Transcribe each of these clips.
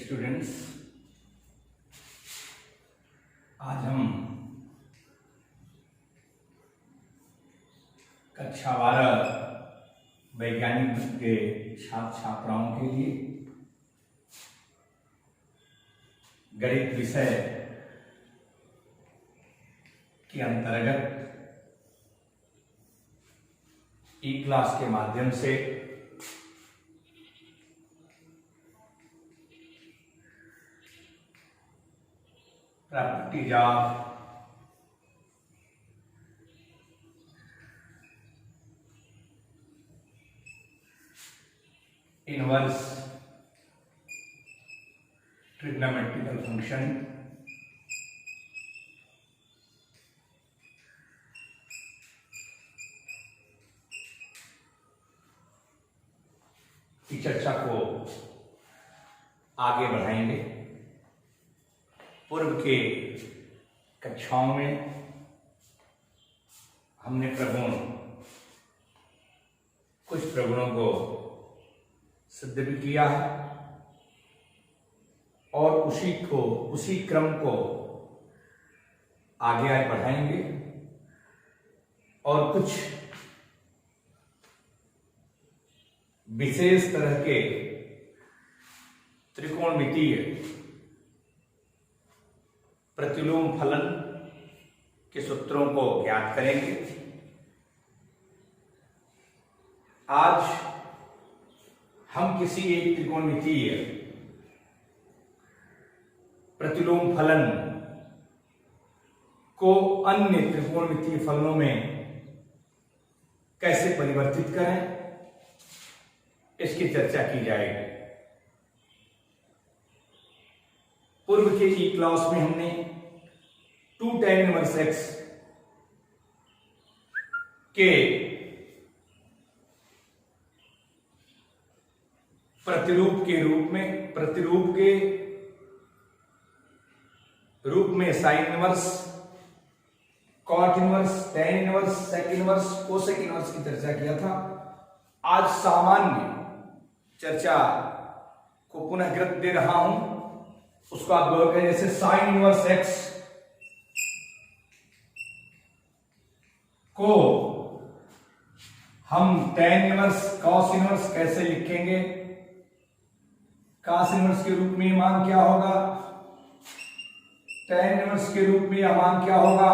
Students, आज हम कक्षा 12 वैज्ञानिक के छात्र छात्राओं के लिए गणित विषय के अंतर्गत ई क्लास के माध्यम से properties of inverse trigonometrical function की चर्चा को आगे बढ़ाएंगे। पूर्व के कक्षाओं में हमने कुछ प्रगुणों को सिद्ध भी किया है और उसी क्रम को आगे बढ़ाएंगे और कुछ विशेष तरह के त्रिकोणमितीय प्रतिलोम फलन के सूत्रों को ज्ञात करेंगे। आज हम किसी एक त्रिकोणमितीय प्रतिलोम फलन को अन्य त्रिकोणमितीय फलनों में कैसे परिवर्तित करें, इसकी चर्चा की जाएगी। पूर्व के ई क्लास में हमने 2 tan इनवर्स x के प्रतिरूप के रूप में sine inverse, cot inverse, tan inverse, sec inverse, cosec inverse की चर्चा किया था। आज सामान्य चर्चा को पुनः कृत दे रहा हूं, उसको आप गौर करें। जैसे साइन इनवर्स x को हम tan इनवर्स कॉस इनवर्स कैसे लिखेंगे, कॉस इनवर्स के रूप में मान क्या होगा, tan इनवर्स के रूप में मान क्या होगा।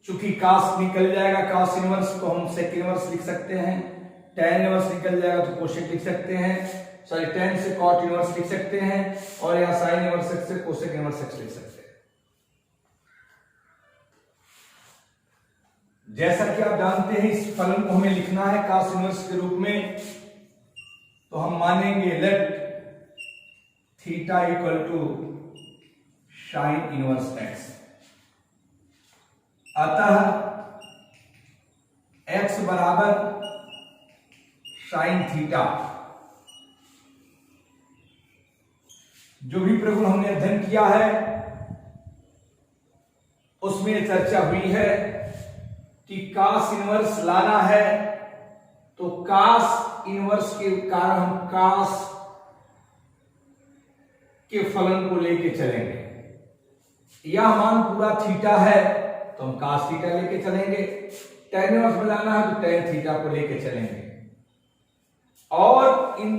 चूंकि cos निकल जाएगा cos इनवर्स, तो हम सेक इनवर्स लिख सकते हैं। tan इनवर्स निकल जाएगा तो कोसेक लिख सकते हैं। सॉरी, tan से cot इनवर्स लिख सकते हैं और यहां sin इनवर्स से कोसेक इनवर्स लिख सकते हैं। जैसा कि आप जानते हैं इस फलन को हमें लिखना है cos इनवर्स के रूप में, तो हम मानेंगे let theta equal to sin inverse x। अतः x बराबर sin थीटा। जो भी प्रगुण हमने अध्ययन किया है उसमें चर्चा हुई है कि cos इनवर्स लाना है तो cos इनवर्स के कारण हम cos के फलन को लेके चलेंगे। यह मान पूरा थीटा है तो हम cos थीटा लेके चलेंगे। tan इनवर्स में लाना है तो tan थीटा को लेके चलेंगे और इन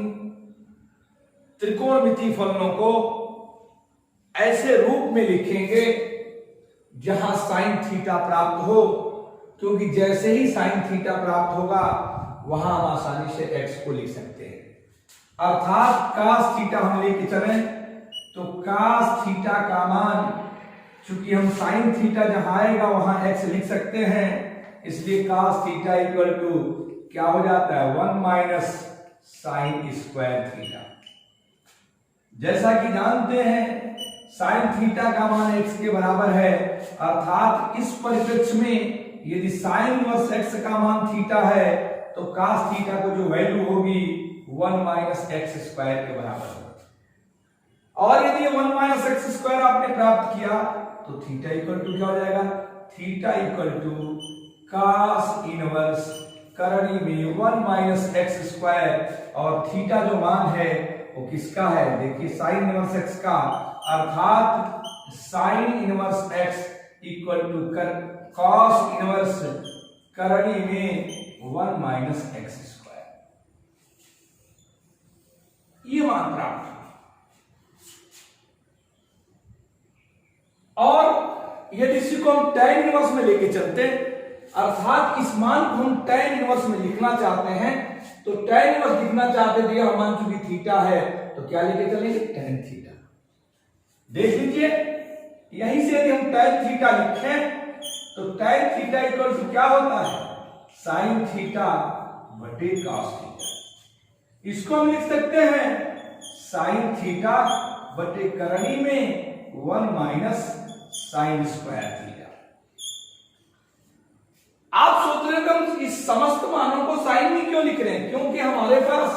त्रिकोणमितीय फलनों को ऐसे रूप में लिखेंगे जहां sin थीटा प्राप्त हो, क्योंकि जैसे ही sin थीटा प्राप्त होगा वहां हम आसानी से x को लिख सकते हैं। अर्थात cos थीटा हम लेके चलें तो cos थीटा का मान, चूंकि हम sin थीटा जहां आएगा वहां x लिख सकते हैं, इसलिए cos थीटा इक्वल टू क्या हो जाता है 1 माइनस साइन स्क्वायर थीटा। जैसा कि जानते हैं साइन थीटा का मान x के बराबर है, अर्थात इस परिप्रेक्ष्य में यदि साइन इनवर्स x का मान थीटा है तो cos थीटा को जो वैल्यू होगी 1 माइनस एक्स स्क्वायर के बराबर होगी। और यदि 1 माइनस एक्स स्क्वायर आपने प्राप्त किया तो थीटा इक्वल टू क्या हो जाएगा, theta equal to cos inverse करड़ी में 1 माइनस एक्स स्क्वायर, और थीटा जो मान है वो किसका है, देखिए साइन इनवर्स एक्स का, अर्थात sine inverse x equal to cos inverse करड़ी में 1 माइनस एक्स स्क्वायर, ये मान प्राप्त। और यदि इसी को हम tan इनवर्स में लेके चलते, अर्थात इस मान को हम tan इनवर्स में लिखना चाहते हैं, तो tan इनवर्स लिखना चाहते थे, हम मान चूंकि थीटा है तो क्या लेके चलेंगे, tan थीटा। देख लीजिए यहीं से यदि हम tan थीटा लिखें तो tan थीटा इक्वल टू क्या होता है, sin थीटा बटे cos थीटा। इसको हम लिख सकते हैं sin थीटा बटे करणी में 1 माइनस साइन स्क्वायर थीटा। आप सोच रहे हो हम इस समस्त मानों को साइन में क्यों लिख रहे हैं, क्योंकि हमारे पास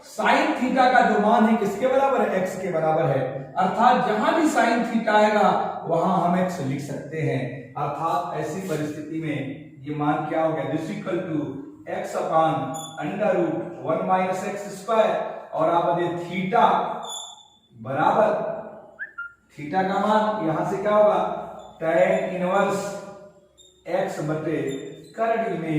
साइन थीटा का जो मान है किसके बराबर है, एक्स के बराबर है, अर्थात जहां भी साइन थीटा आएगा वहां हम एक्स लिख सकते हैं। अर्थात ऐसी परिस्थिति में ये मान क्या हो गया, this equal to x upon under root 1 minus x square, और आप यदि थीटा बराबर, थीटा का मान यहां से क्या होगा, tan इनवर्स x बटे करड़ी में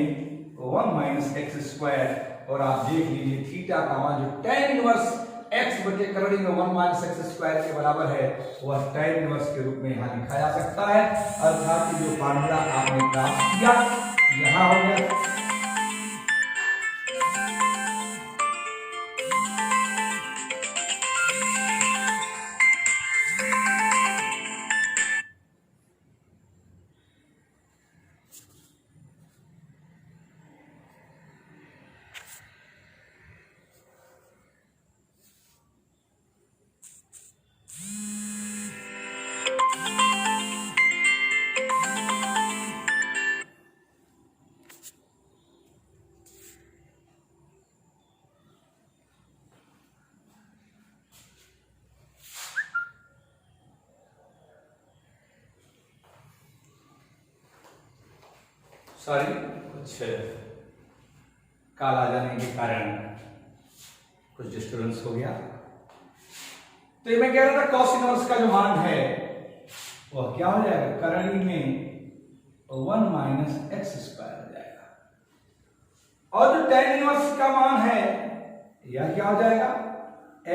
1 माइनस एक्स स्क्वायर, और आप देख लीजिए थीटा का मान जो tan इनवर्स x बटे करड़ी में 1 माइनस एक्स स्क्वायर के बराबर है, वह tan इनवर्स के रूप में यहां लिखा जा सकता है। अर्थात जो फार्मूला आपने प्राप्त किया यहां हो गया। सॉरी, कुछ कॉल आ जाने के कारण कुछ डिस्टर्बेंस हो गया। तो ये मैं कह रहा था कॉस इनवर्स का जो मान है वह क्या हो जाएगा, करणी में 1 माइनस एक्स स्क्वायर हो जाएगा, और जो tan इनवर्स का मान है यह क्या हो जाएगा,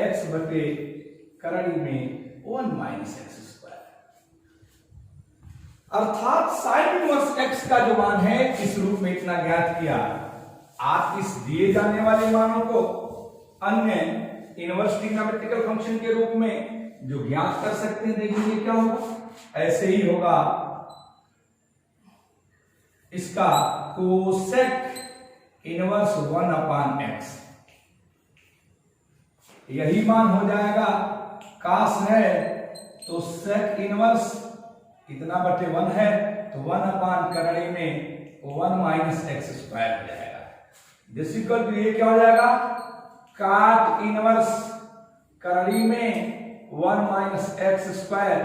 x बटे करणी में 1 माइनस एक्स स्क्वायर। अर्थात साइन इनवर्स x का जो मान है इस रूप में इतना ज्ञात किया। आप इस दिए जाने वाले मानों को अन्य इनवर्स ट्रिग्नोमेट्रिकल फंक्शन के रूप में जो ज्ञात कर सकते हैं, देखिए क्या होगा, ऐसे ही होगा, इसका कोसेक इनवर्स 1 अपान एक्स, यही मान हो जाएगा। कास है तो सेक इनवर्स इतना बटे 1 है, तो 1 अपान करणी में 1 माइनस एक्स स्क्वायर हो जाएगा। दिस इक्वल टू ये क्या हो जाएगा, काट इनवर्स करणी में 1 माइनस एक्स स्क्वायर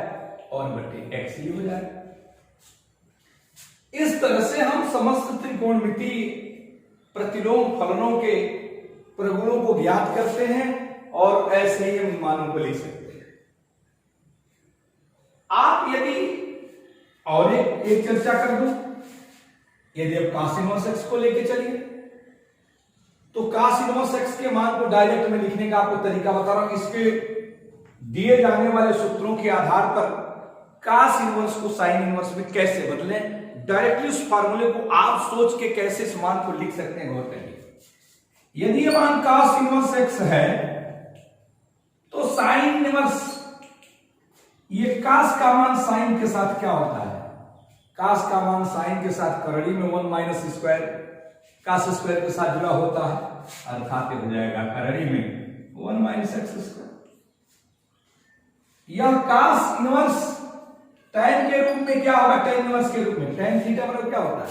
और बटे एक्स ही हो जाएगा। इस तरह से हम समस्त त्रिकोणमिति प्रतिलोम फलनों के प्रगुणों को ज्ञात करते हैं और ऐसे ही हम मानों को लिख सकते हैं। आप यदि और एक चर्चा कर दूं, यदि आप cos इनवर्स x को लेके चलिए तो cos इनवर्स x के मान को डायरेक्ट में लिखने का आपको तरीका बता रहा हूं। इसके दिए जाने वाले सूत्रों के आधार पर cos इनवर्स को sin इनवर्स में कैसे बदलें, डायरेक्टली उस फार्मूले को आप सोच के कैसे इस मान को लिख सकते हैं, गौर करिए। यदि ये मान cos इनवर्स x है तो sin इनवर्स, ये cos का मान sin के साथ क्या होता है, cos का मान sin के साथ करणी में 1 माइनस स्क्वायर cos स्क्वायर के साथ जुड़ा होता है, अर्थात हो जाएगा करणी में 1 माइनस एक्स स्क्वायर। यह cos इनवर्स tan के रूप में क्या होगा, tan इनवर्स के रूप में tan थीटा बराबर क्या होता है,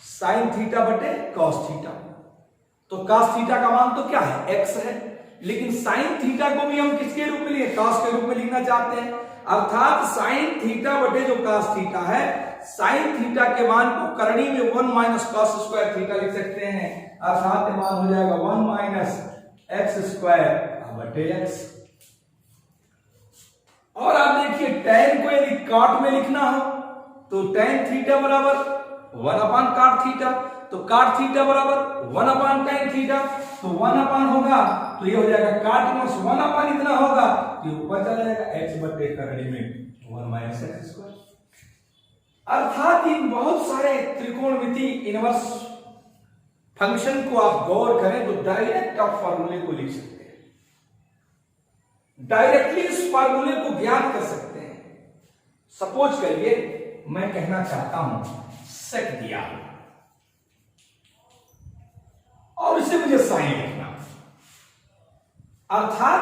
sin थीटा बटे cos थीटा। तो cos थीटा का मान तो क्या है, x है, लेकिन sin थीटा को भी हम किसके रूप में लिए, cos के रूप में लिखना चाहते हैं, अर्थात sin थीटा बटे जो cos थीटा है साइन थीटा के मान को करणी में 1 माइनस कॉस स्क्वायर थीटा लिख सकते हैं, अर्थात मान हो जाएगा 1 माइनस एक्स स्क्वायर बटे एक्स। और आप देखिए tan को यदि काट में लिखना हो तो tan थीटा बराबर 1 अपान काट थीटा, तो काट थीटा बराबर 1 अपान tan थीटा, तो 1 अपान होगा तो ये हो जाएगा काट इनवर्स 1 अपान इतना होगा कि ऊपर चला जाएगा x बटे करणी में 1 माइनस एक्स स्क्वायर। अर्थात इन बहुत सारे त्रिकोणमिति इनवर्स फंक्शन को आप गौर करें तो डायरेक्ट आप फॉर्मूले को लिख सकते हैं, डायरेक्टली इस फॉर्मूले को ज्ञात कर सकते हैं। सपोज करिए मैं कहना चाहता हूं सेक दिया और इसे मुझे साइन लिखना, अर्थात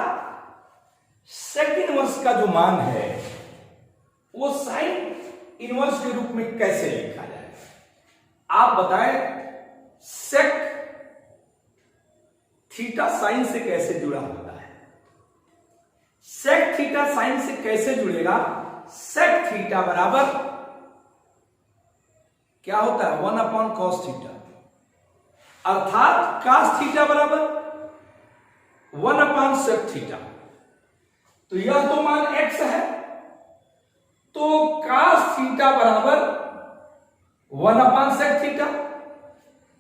सेक इनवर्स का जो मान है वो साइन इनवर्स के रूप में कैसे लिखा जाए, आप बताएं। सेक थीटा साइन से कैसे जुड़ा होता है? सेक थीटा साइन से कैसे जुड़ेगा? सेक थीटा बराबर क्या होता है 1 अपॉन कॉस थीटा, अर्थात कॉस थीटा बराबर 1 अपॉन सेक थीटा। तो यह तो मान x है, तो कॉस थीटा बराबर 1 अपॉन सेक थीटा,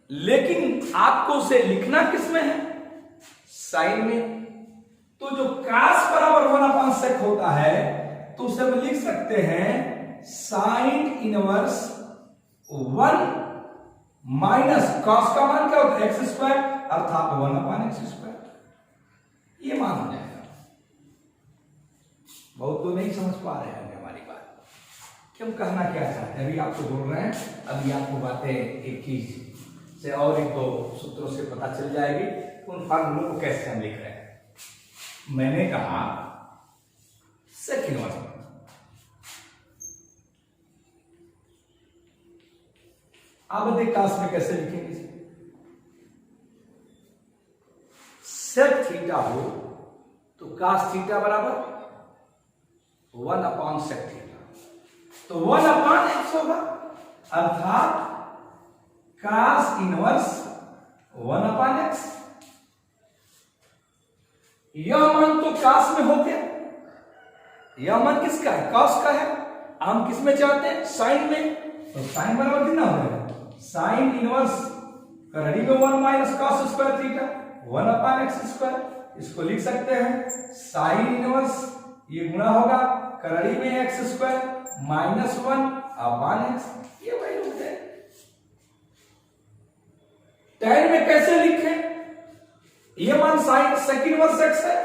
लेकिन आपको उसे लिखना किस में है? साइन में। तो जो कॉस बराबर 1 अपॉन सेक होता है तो उसे हम लिख सकते हैं साइन इनवर्स 1 माइनस कॉस का मान क्या होता है एक्स स्क्वायर, अर्थात 1 अपॉन एक्स स्क्वायर। ये मान हो जाएगा। बहुत तो नहीं समझ पा रहे हैं हमारी बात, कि हम कहना क्या चाहते हैं। अभी आपको बोल रहे हैं, अभी आपको बातें एक चीज से और एक दो सूत्रों से पता चल जाएगी उन फार्मूलों को कैसे हम लिख रहे हैं। मैंने कहा सेक इनवर्स, आप बताइए क्लास में कैसे लिखेंगे? सेक थीटा हो तो कॉस थीटा बराबर 1 अपॉन सेक थीटा, तो 1 अपॉन एक्स होगा, अर्थात कॉस इनवर्स 1 अपॉन एक्स। यह मान तो कॉस में हो गया, यह मान किसका है? कॉस का है। हम किस में चाहते हैं? साइन में। तो साइन बराबर कितना हो जाएगा? साइन इनवर्स करणी में 1 minus cos square theta 1 upon x square. इसको लिख सकते हैं साइन इनवर्स, ये गुणा होगा करणी में x square minus 1 upon x. ये वही रूप है। tan में कैसे लिखें? ये मान साइन सेक इनवर्स एक्स है,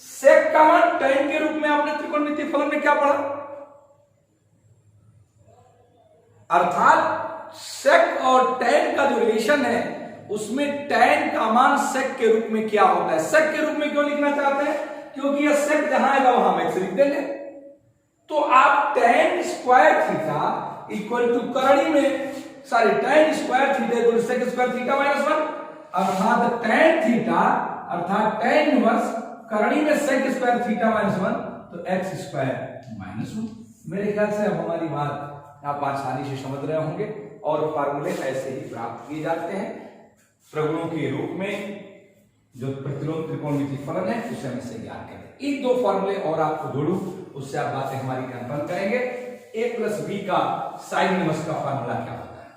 सेक का मान tan के रूप में आपने त्रिकोणमितीय फलन में क्या पढ़ा? अर्थात सेक और tan का जो रिलेशन है उसमें tan का मान सेक के रूप में क्या होता है? सेक के रूप में क्यों लिखना चाहते हैं? क्योंकि यह सेक जहां आएगा वहां हम एक्स लिख देंगे। तो आप tan square theta equal to करणी में tan square theta equal to sec square theta minus 1, अर्थात tan थीटा अर्थात tan इनवर्स करणी में सेक स्क्वायर थीटा माइनस 1, तो एक्स स्क्वायर माइनस 1। मेरे ख्याल से अब हमारी बात आप आसानी से समझ रहे होंगे। और फार्मूले ऐसे ही प्राप्त किए जाते हैं प्रगुणों के रूप में। जो प्रतिलोम त्रिकोणमितीय फलन है उसे हम इससे ज्ञात करें। एक दो फॉर्मूले और आपको जोड़ू, उससे आप बातें हमारी कंफर्म करेंगे। a प्लस बी का साइन इनवर्स का फॉर्मूला क्या होता है?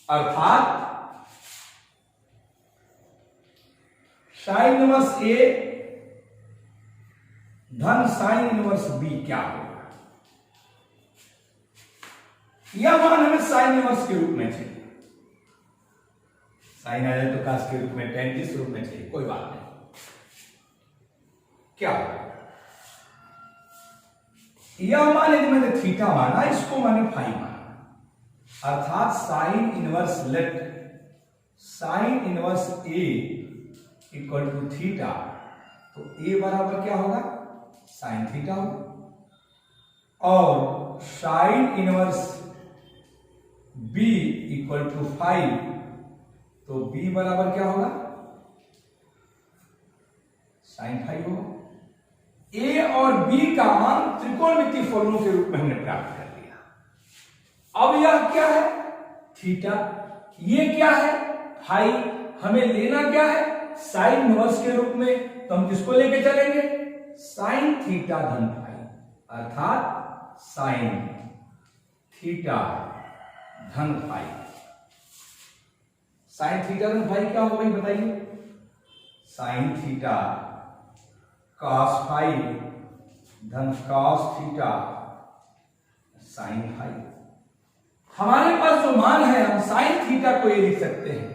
अर्थात साइन इनवर्स ए धन साइन इनवर्स बी क्या होगा? यह मान हमें साइन इनवर्स के रूप में चाहिए। साइन आ जाए तो कास के रूप में, tan जिस रूप में चाहिए, कोई बात नहीं। क्या होगा? यह मान यदि मैंने थीटा माना, इसको मैंने फाई माना, अर्थात sine inverse let sine inverse A equal to theta, तो ए बराबर क्या होगा? साइन थीटा होगा। और sine inverse B equal to five, तो बी बराबर क्या होगा? साइन फाइव होगा। ए और बी का मान त्रिकोणमितीय फलनों के रूप में हमने प्राप्त कर लिया। अब यह क्या है? थीटा। ये क्या है? फाई। हमें लेना क्या है? साइन इनवर्स के रूप में। तो हम किसको लेके चलेंगे? साइन थीटा धन फाई, अर्थात साइन थीटा धन फाई। साइन थीटा धन फाई क्या होगा बताइए? साइन थीटा कॉस फाई धन कॉस थीटा साइन फाई। हमारे पास जो मान है, हम साइन थीटा को ये लिख सकते हैं,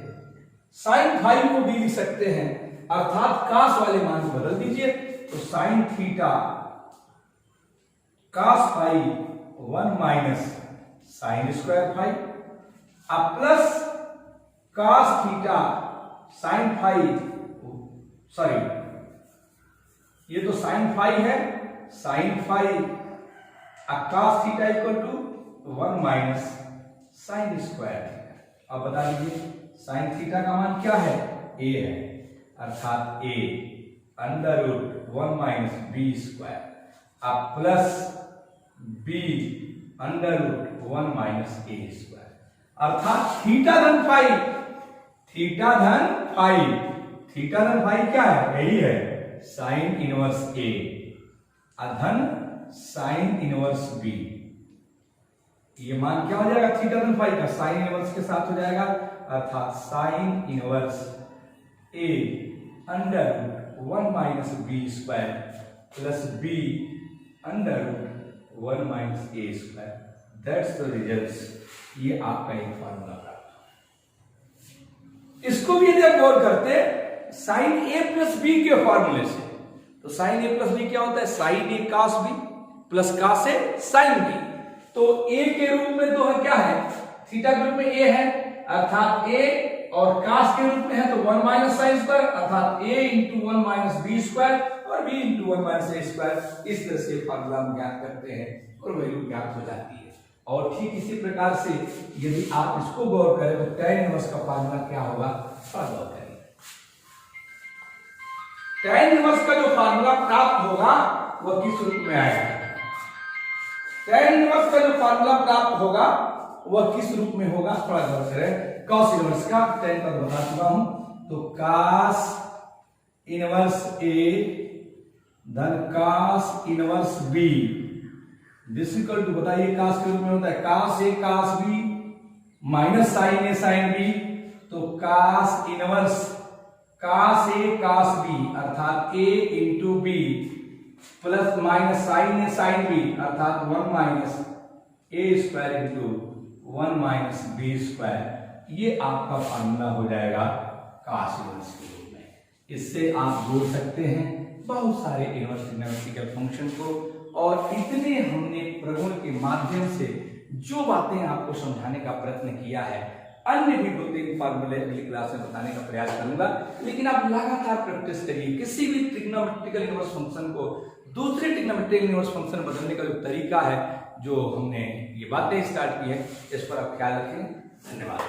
साइन फाई को भी लिख सकते हैं, अर्थात कॉस वाले मान को बदल दीजिए। तो sine theta cos phi 1 minus sine square phi, अब plus cos theta sine phi, sorry ये तो साइन फाई है, sine phi cos theta equal to 1 minus sine square theta. अब बता दीजिए साइन थीटा का मान क्या है? ए है, अर्थात A under root 1 minus B square, अब plus B under root 1 minus A square, अर्थात थीटा धन फाई, थीटा धन फाई, थीटा धन फाई क्या है? यही है साइन इनवर्स ए अधन साइन इनवर्स बी। ये मान क्या हो जाएगा? थीटा धन फाई का साइन इनवर्स के साथ हो जाएगा, अर्थात sine inverse A under root 1 minus B square plus B under root 1 minus A square. That's the result. ये आपका एक फॉर्मूला प्राप्त हो। इसको भी यदि आप गौर करते साइन ए प्लस बी के फॉर्मूले से, तो साइन ए प्लस बी क्या होता है? Sign A cos B plus cos A sine B. तो ए के रूप में तो है क्या है? थीटा के रूप में ए है, अर्थात ए, और कॉस के रूप में है तो 1 माइनस साइन स्क्वायर, अर्थात ए इंटू 1 माइनस बी स्क्वायर और B into 1 minus A square. इस तरह से फॉर्मूला हम ज्ञात करते हैं और वैल्यू ज्ञात हो जाती है। और ठीक इसी प्रकार से यदि आप इसको गौर करें तो tan इनवर्स का फॉर्मूला क्या होगा? थोड़ा गौर करें। tan इनवर्स का जो फॉर्मूला प्राप्त होगा वह किस रूप में आएगा? tan इनवर्स का जो फॉर्मूला प्राप्त होगा वह किस रूप में होगा? थोड़ा गौर करें। cos इनवर्स का tan पर बता चुका हूं, तो cos इनवर्स a धन cos इनवर्स b डिसिकल टू, बताइए cos के रूप में होता है cos a cos b minus sine a sine b, तो cos inverse cos a cos b अर्थात a into b plus minus sine a sine b अर्थात 1 minus a square into 1 minus b square. ये आपका formula हो जाएगा cos inverse के रूप में। इससे आप जोड़ सकते हैं बहुत सारे इनवर्स ट्रिग्नोमेट्रिकल फंक्शन को, और इतने हमने प्रगुण के माध्यम से जो बातें आपको समझाने का प्रयत्न किया है, अन्य भी 2-3 फार्मूले अगली क्लास में बताने का प्रयास करूंगा। लेकिन आप लगातार प्रैक्टिस करिए। किसी भी ट्रिग्नोमेट्रिकल इनवर्स फंक्शन को दूसरे ट्रिग्नोमेट्रिकल इनवर्स फंक्शन बदलने का जो तरीका है, जो हमने ये बातें स्टार्ट की है, इस पर आप ख्याल रखें। धन्यवाद।